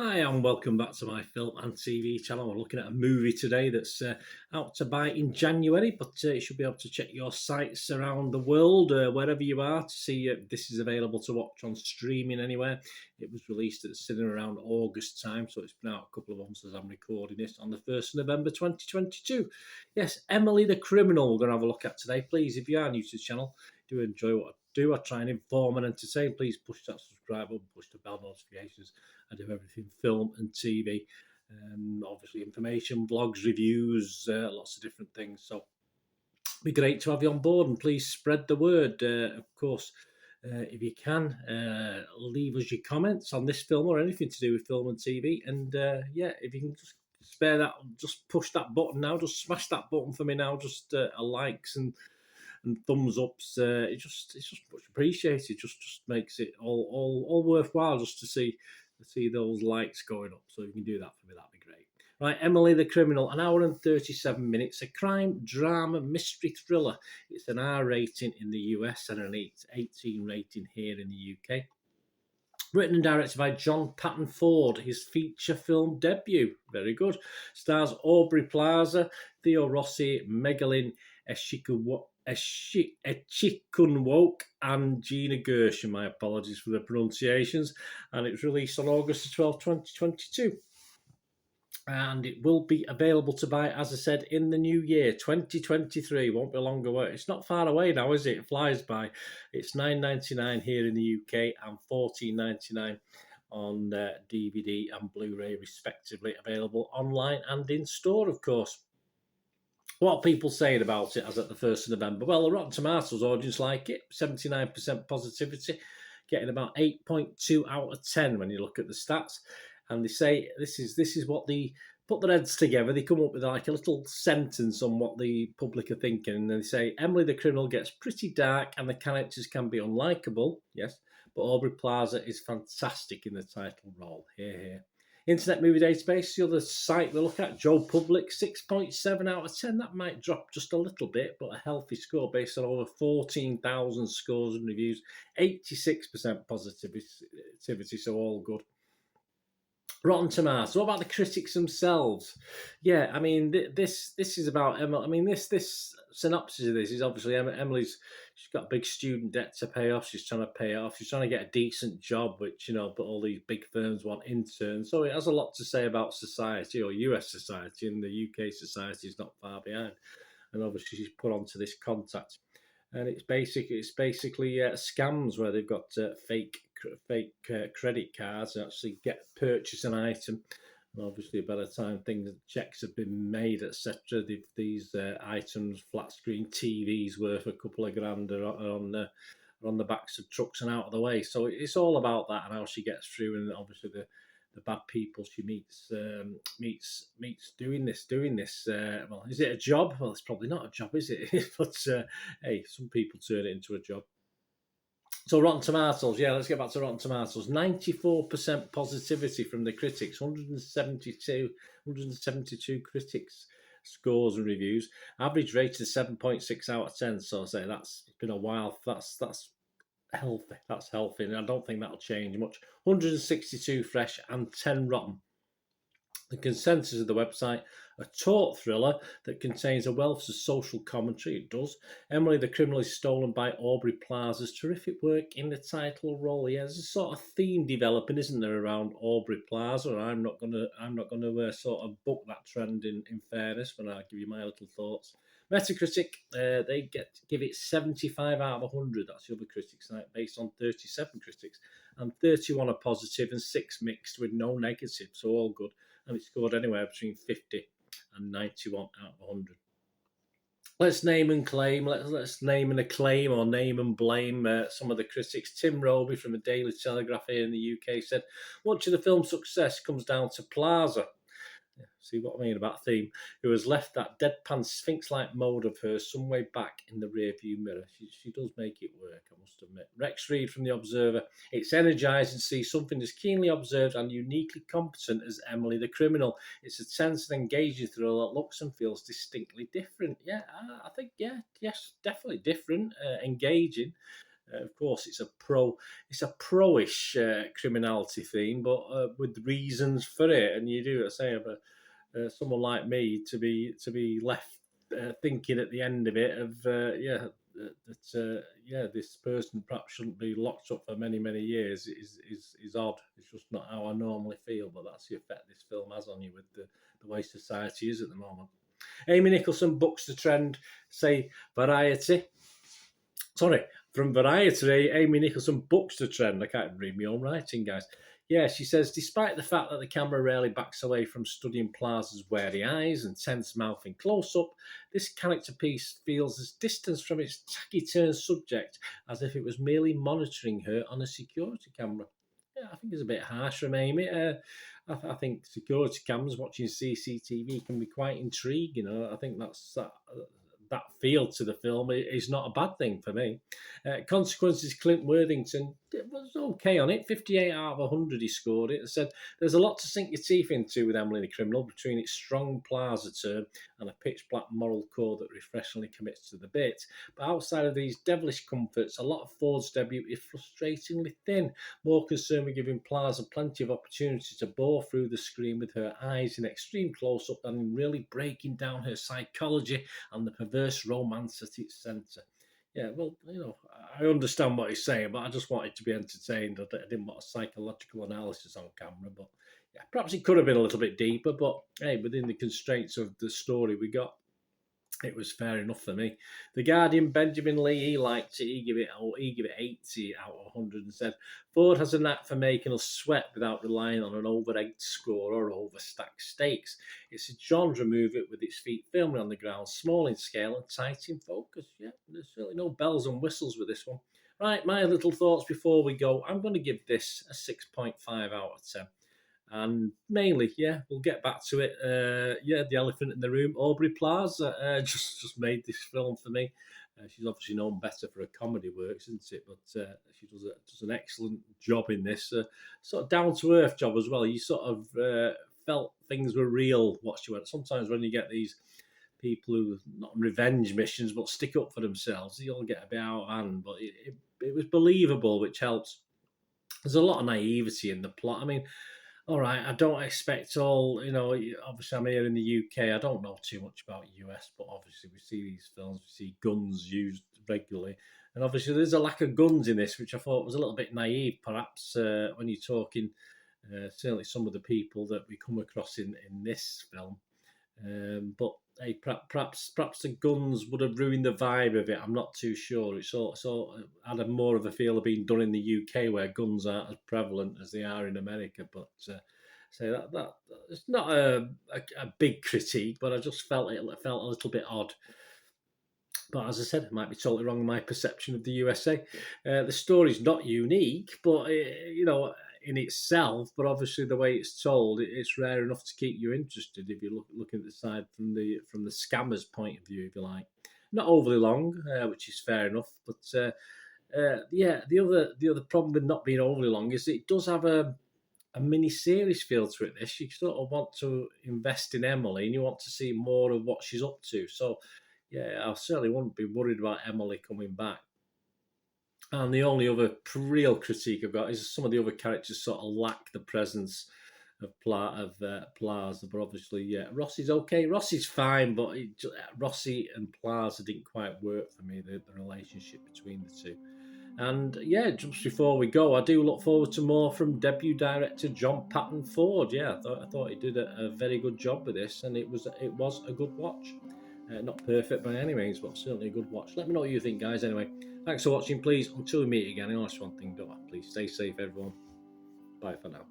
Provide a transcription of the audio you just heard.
Hi, and welcome back to my film and TV channel. We're looking at a movie today that's out to buy in January, but you should be able to check your sites around the world, wherever you are, to see if this is available to watch on streaming anywhere. It was released at the cinema around August time, so it's been out a couple of months as I'm recording this on the 1st of November 2022. Yes, Emily the Criminal we're going to have a look at today. Please, if you are new to the channel, do enjoy what I do. I try and inform and entertain. Please push that subscribe button, push the bell notifications. I do everything film and TV, obviously information, vlogs, reviews, lots of different things. So it'd be great to have you on board, and please spread the word. Of course, if you can, leave us your comments on this film or anything to do with film and TV. And if you can just spare that, just push that button now, just smash that button for me now, just a likes and thumbs ups. It's just much appreciated. Just makes it all worthwhile just to see those likes going up. So if you can do that for me, that'd be great. Right, Emily the Criminal, an hour and 37 minutes, a crime drama mystery thriller. It's an R rating in the US and an 18 rating here in the UK. Written and directed by John Patton Ford, his feature film debut. Very good. Stars Aubrey Plaza, Theo Rossi, Megalyn Echikunwoke, and Gina Gershon. My apologies for the pronunciations. And it was released on August 12, 2022. And it will be available to buy, as I said, in the new year, 2023. Won't be long away. It's not far away now, is it? It flies by. It's $9.99 here in the UK and $14.99 on DVD and Blu-ray, respectively, available online and in store, of course. What are people saying about it as at the 1st of November? Well, the Rotten Tomatoes audience like it, 79% positivity, getting about 8.2 out of 10 when you look at the stats. And they say this is what they put their heads together. They come up with like a little sentence on what the public are thinking. And they say, Emily the Criminal gets pretty dark and the characters can be unlikable. Yes, but Aubrey Plaza is fantastic in the title role. Here. Internet Movie Database, the other site we look at, Joe Public, 6.7 out of 10. That might drop just a little bit, but a healthy score based on over 14,000 scores and reviews. 86% positivity, so all good. Rotten Tomatoes. What about the critics themselves? Yeah, I mean, this is about Emma. I mean, this synopsis of this is obviously Emily's. She's got a big student debt to pay off. She's trying to pay it off. She's trying to get a decent job, which but all these big firms want interns. So it has a lot to say about society, or US society, and the UK society is not far behind. And obviously, she's put onto this contact, and it's basically scams where they've got fake credit cards and actually purchase an item. And obviously, by the time checks have been made, etc., these items, flat screen TVs worth a couple of grand, are on the backs of trucks and out of the way. So it's all about that and how she gets through, and obviously the bad people she meets doing this. Well, is it a job? Well, it's probably not a job, is it? But hey, some people turn it into a job. So Rotten Tomatoes, let's get back to Rotten Tomatoes. 94% positivity from the critics, 172 critics scores and reviews. Average rated 7.6 out of 10. So I say that's been a while. That's healthy. That's healthy, and I don't think that'll change much. 162 fresh and 10 rotten. The consensus of the website, a taut thriller that contains a wealth of social commentary. It does. Emily the Criminal is stolen by Aubrey Plaza's terrific work in the title role. Yeah, there's a sort of theme developing, isn't there, around Aubrey Plaza? And I'm not gonna sort of book that trend. In fairness, when I give you my little thoughts. Metacritic, they give it 75 out of 100. That's the other critics site, based on 37 critics, and 31 are positive and 6 mixed with no negative. So all good. And it scored anywhere between 50 and 91 out of 100. Let's name and claim. Let's name and acclaim, or name and blame some of the critics. Tim Roby from the Daily Telegraph here in the UK said, much of the film's success comes down to Plaza. See what I mean about theme? Who has left that deadpan sphinx-like mode of hers some way back in the rearview mirror. She does make it work, I must admit. Rex Reed from The Observer. It's energising to see something as keenly observed and uniquely competent as Emily the Criminal. It's a tense and engaging thriller that looks and feels distinctly different. Yeah, I think, yes, definitely different, engaging. Of course, it's a pro-ish criminality theme, but with reasons for it. And you do say, someone like me to be left thinking at the end of it of this person perhaps shouldn't be locked up for many years is odd. It's just not how I normally feel, but that's the effect this film has on you with the way society is at the moment. Amy Nicholson bucks the trend, say Variety. Sorry, from Variety, Amy Nicholson books the trend. I can't read my own writing, guys. Yeah, she says, despite the fact that the camera rarely backs away from studying Plaza's wary eyes and tense mouth in close-up, this character piece feels as distant from its tacky-turn subject as if it was merely monitoring her on a security camera. Yeah, I think it's a bit harsh from Amy. I think security cameras watching CCTV can be quite intriguing. I think that feel to the film is not a bad thing for me. Consequences, Clint Worthington was okay on it. 58 out of 100 he scored it. And said, there's a lot to sink your teeth into with Emily the Criminal between its strong Plaza turn and a pitch black moral core that refreshingly commits to the bit. But outside of these devilish comforts, a lot of Ford's debut is frustratingly thin. More concerned with giving Plaza plenty of opportunity to bore through the screen with her eyes in extreme close-up than in really breaking down her psychology and the perverse romance at its centre. Yeah, well, I understand what he's saying, but I just wanted to be entertained. I didn't want a psychological analysis on camera, but yeah, perhaps it could have been a little bit deeper, but hey, within the constraints of the story we got, it was fair enough for me. The Guardian, Benjamin Lee, he liked it. He gave it 80 out of 100 and said, Ford has a knack for making us sweat without relying on an over-egged score or overstacked stakes. It's a genre movie with its feet firmly on the ground, small in scale and tight in focus. Yeah, there's really no bells and whistles with this one. Right, my little thoughts before we go. I'm going to give this a 6.5 out of 10. And mainly, yeah, we'll get back to it. The elephant in the room, Aubrey Plaza, just made this film for me. She's obviously known better for her comedy works, isn't it? But she does an excellent job in this. Sort of down to earth job as well. You sort of felt things were real. Sometimes when you get these people who not on revenge missions but stick up for themselves, they all get a bit out of hand. But it was believable, which helps. There's a lot of naivety in the plot. I mean, all right, I don't expect obviously I'm here in the UK. I don't know too much about US, but obviously we see these films, we see guns used regularly. And obviously there's a lack of guns in this, which I thought was a little bit naive, perhaps, when you're talking, certainly some of the people that we come across in this film. But hey, perhaps the guns would have ruined the vibe of it. I'm not too sure. It sort of had a more of a feel of being done in the UK, where guns aren't as prevalent as they are in America. But say that it's not a big critique, but I just felt felt a little bit odd. But as I said, I might be totally wrong in my perception of the USA. The story's not unique, but in itself. But obviously, the way it's told, it's rare enough to keep you interested if you're looking at the side from the scammer's point of view, if you like. Not overly long, which is fair enough. But the other problem with not being overly long is it does have a mini series feel to it. This you sort of want to invest in Emily, and you want to see more of what she's up to. So yeah, I certainly wouldn't be worried about Emily coming back. And the only other real critique I've got is some of the other characters sort of lack the presence of Plaza. But obviously, yeah, Rossi's okay. Rossi's fine, but Rossi and Plaza didn't quite work for me, the relationship between the two. And yeah, just before we go, I do look forward to more from debut director John Patton Ford. Yeah, I thought he did a very good job with this, and it was a good watch. Not perfect by any means, but certainly a good watch. Let me know what you think, guys. Anyway, thanks for watching. Please, until we meet again, I ask one thing, don't I? Please stay safe, everyone. Bye for now.